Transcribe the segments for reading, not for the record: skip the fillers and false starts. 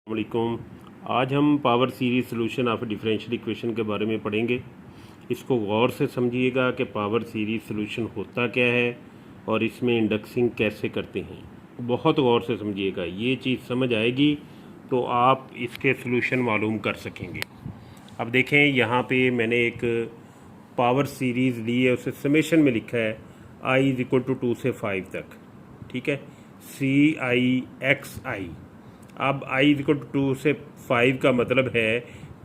वालेकुम। आज हम power series solution of differential equation के बारे में पढ़ेंगे। इसको गौर से समझिएगा कि पावर सीरीज सोल्यूशन होता क्या है और इसमें इंडेक्सिंग कैसे करते हैं। बहुत गौर से समझिएगा, ये चीज़ समझ आएगी तो आप इसके सोल्यूशन मालूम कर सकेंगे। अब देखें, यहाँ पे मैंने एक पावर सीरीज़ ली है, उसे समेशन में लिखा है आई इज इक्वल टू 2 से 5 तक। ठीक है, सी आई एक्स आई। अब आई इक्वल टू 2 से 5 का मतलब है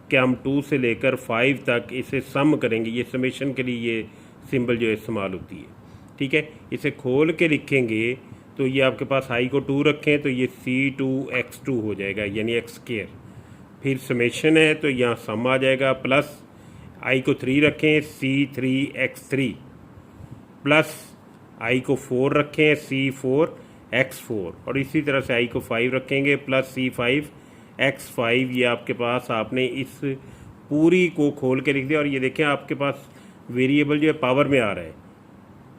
कि हम 2 से लेकर 5 तक इसे सम करेंगे। ये समेशन के लिए ये सिंबल जो इस्तेमाल होती है। ठीक है, इसे खोल के लिखेंगे तो ये आपके पास आई को 2 रखें तो ये C2x2 हो जाएगा, यानी एक्स स्क्वायर। फिर समेशन है तो यहाँ सम आ जाएगा, प्लस आई को 3 रखें C3x3, प्लस आई को 4 रखें C4x4, और इसी तरह से आई को 5 रखेंगे प्लस C5x5। ये आपके पास आपने इस पूरी को खोल के लिख दिया और ये देखें आपके पास वेरिएबल जो है पावर में आ रहा है।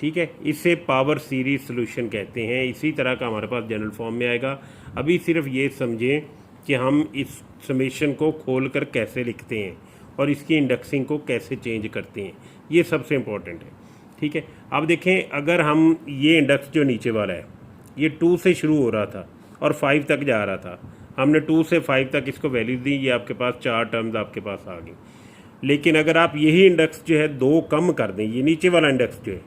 ठीक है, इसे पावर सीरीज सोल्यूशन कहते हैं। इसी तरह का हमारे पास जनरल फॉर्म में आएगा। अभी सिर्फ ये समझें कि हम इस समेशन को खोल कर कैसे लिखते हैं और इसकी इंडेक्सिंग को कैसे चेंज करते हैं, ये सबसे इम्पोर्टेंट है। ठीक है, अब देखें, अगर हम ये इंडेक्स जो नीचे वाला है ये 2 से शुरू हो रहा था और 5 तक जा रहा था, हमने 2 से 5 तक इसको वैल्यू दी, ये आपके पास 4 टर्म्स आपके पास आ गई। लेकिन अगर आप यही इंडेक्स जो है 2 कम कर दें, ये नीचे वाला इंडेक्स जो है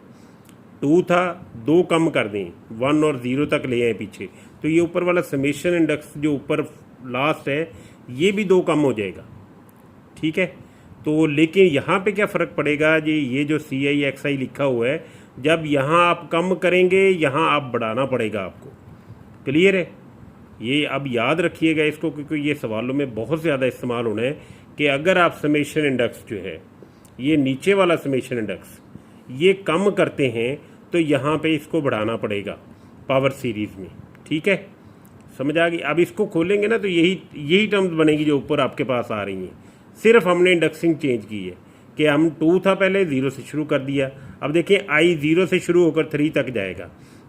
2 था, 2 कम कर दें, 1 और 0 तक ले आए पीछे, तो ये ऊपर वाला समेशन इंडेक्स जो ऊपर लास्ट है ये भी 2 कम हो जाएगा। ठीक है, तो लेकिन यहाँ पे क्या फ़र्क पड़ेगा जी, ये जो CIXI लिखा हुआ है, जब यहाँ आप कम करेंगे यहाँ आप बढ़ाना पड़ेगा आपको। क्लियर है, ये अब याद रखिएगा इसको, क्योंकि ये सवालों में बहुत ज़्यादा इस्तेमाल होना है कि अगर आप समेशन इंडेक्स जो है ये नीचे वाला समेशन इंडेक्स ये कम करते हैं तो यहाँ पे इसको बढ़ाना पड़ेगा पावर सीरीज़ में। ठीक है, समझ आ गई। अब इसको खोलेंगे ना तो यही टर्म्स बनेगी जो ऊपर आपके पास आ रही हैं। सिर्फ हमने इंडेक्सिंग चेंज की है कि हम 2 था पहले, 0 से शुरू कर दिया। अब देखिए आई 0 से शुरू होकर 3 तक जाएगा,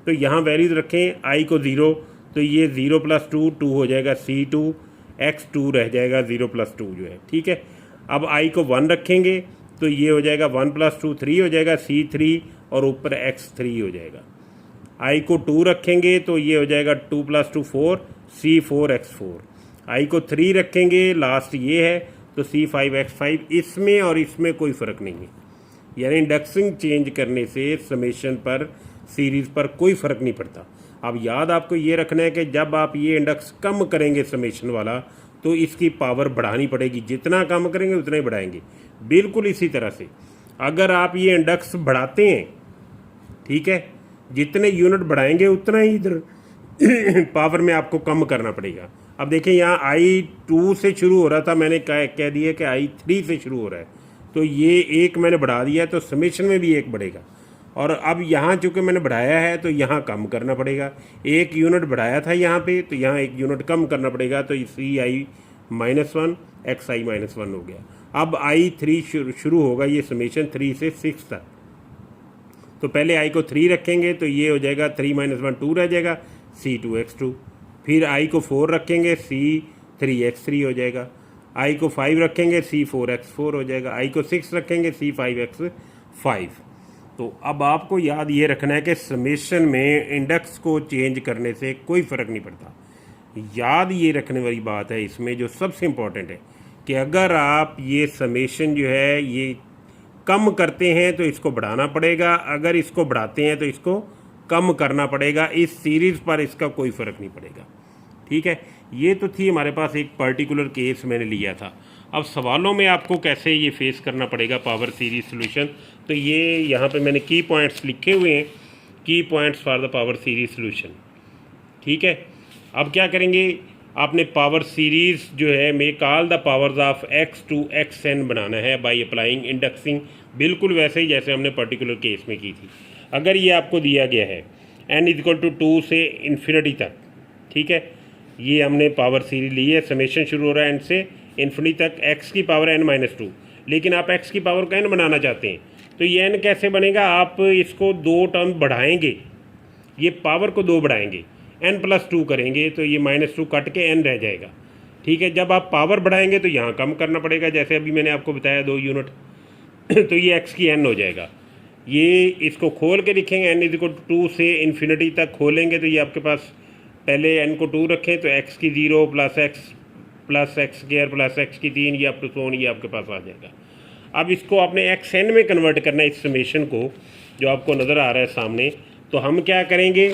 तो यहाँ वैल्यूज रखें आई को 0, तो ये 0 + 2 2 हो जाएगा, C2x2 रह जाएगा, 0 + 2 जो है। ठीक है, अब आई को 1 रखेंगे तो ये हो जाएगा 1 + 2 3 हो जाएगा, C3 और ऊपर x3 हो जाएगा। आई को 2 रखेंगे तो ये हो जाएगा 2 + 2 4, C4x4। आई को 3 रखेंगे, लास्ट ये है, तो C5x5। इसमें और इसमें कोई फ़र्क नहीं है, यानी इंडेक्सिंग चेंज करने से समेशन पर सीरीज़ पर कोई फ़र्क नहीं पड़ता। अब याद आपको ये रखना है कि जब आप ये इंडेक्स कम करेंगे समेशन वाला तो इसकी पावर बढ़ानी पड़ेगी, जितना कम करेंगे उतना ही बढ़ाएंगे। बिल्कुल इसी तरह से अगर आप ये इंडेक्स बढ़ाते हैं, ठीक है, जितने यूनिट बढ़ाएंगे उतना ही इधर पावर में आपको कम करना पड़ेगा। अब देखिए, यहाँ आई 2 से शुरू हो रहा था, मैंने कह दिया कि आई 3 से शुरू हो रहा है, तो ये एक मैंने बढ़ा दिया तो समेशन में भी एक बढ़ेगा। और अब यहाँ चूँकि मैंने बढ़ाया है तो यहाँ कम करना पड़ेगा। 1 यूनिट बढ़ाया था यहाँ पे, तो यहाँ 1 यूनिट कम करना पड़ेगा, तो CI -1 XI -1 हो गया। अब आई 3 शुरू होगा, ये समेशन 3 से 6 तक, तो पहले आई को 3 रखेंगे तो ये हो जाएगा 3 - 1 2 रह जाएगा, C2x2। फिर आई को 4 रखेंगे, C3x3 हो जाएगा। आई को 5 रखेंगे, C4x4 हो जाएगा। आई को 6 रखेंगे, C5x5। तो अब आपको याद ये रखना है कि समेशन में इंडेक्स को चेंज करने से कोई फ़र्क नहीं पड़ता। याद ये रखने वाली बात है इसमें जो सबसे इम्पोर्टेंट है कि अगर आप ये समेशन जो है ये कम करते हैं तो इसको बढ़ाना पड़ेगा, अगर इसको बढ़ाते हैं तो इसको कम करना पड़ेगा। इस सीरीज़ पर इसका कोई फ़र्क नहीं पड़ेगा। ठीक है, ये तो थी हमारे पास एक पर्टिकुलर केस मैंने लिया था। अब सवालों में आपको कैसे ये फेस करना पड़ेगा पावर सीरीज सोल्यूशन, तो ये यहाँ पे मैंने की पॉइंट्स लिखे हुए हैं, की points for the power series solution. ठीक है, अब क्या करेंगे, आपने पावर सीरीज़ जो है make all the powers of x to xn बनाना है बाय अप्लाइंग इंडेक्सिंग, बिल्कुल वैसे ही जैसे हमने पर्टिकुलर केस में की थी। अगर ये आपको दिया गया है n = 2 से इन्फिनिटी तक, ठीक है, ये हमने पावर सीरीज ली है, समेशन शुरू हो रहा है n से इन्फिनिटी तक, x की पावर n - 2, लेकिन आप x की पावर का n बनाना चाहते हैं, तो ये n कैसे बनेगा, आप इसको 2 टर्म बढ़ाएंगे, ये पावर को 2 बढ़ाएंगे, n + 2 करेंगे तो ये -2 कट के n रह जाएगा। ठीक है। जब आप पावर बढ़ाएंगे तो यहाँ कम करना पड़ेगा, जैसे अभी मैंने आपको बताया 2 यूनिट तो ये x की n हो जाएगा। ये इसको खोल के लिखेंगे n इज इक्वल टू 2 से इन्फिनिटी तक खोलेंगे तो ये आपके पास पहले n को 2 रखें तो x की 0 plus x square plus x की 3 ये अप टू सोन ये आपके पास आ जाएगा। अब इसको आपने xn में कन्वर्ट करना है इस समेशन को जो आपको नज़र आ रहा है सामने। तो हम क्या करेंगे,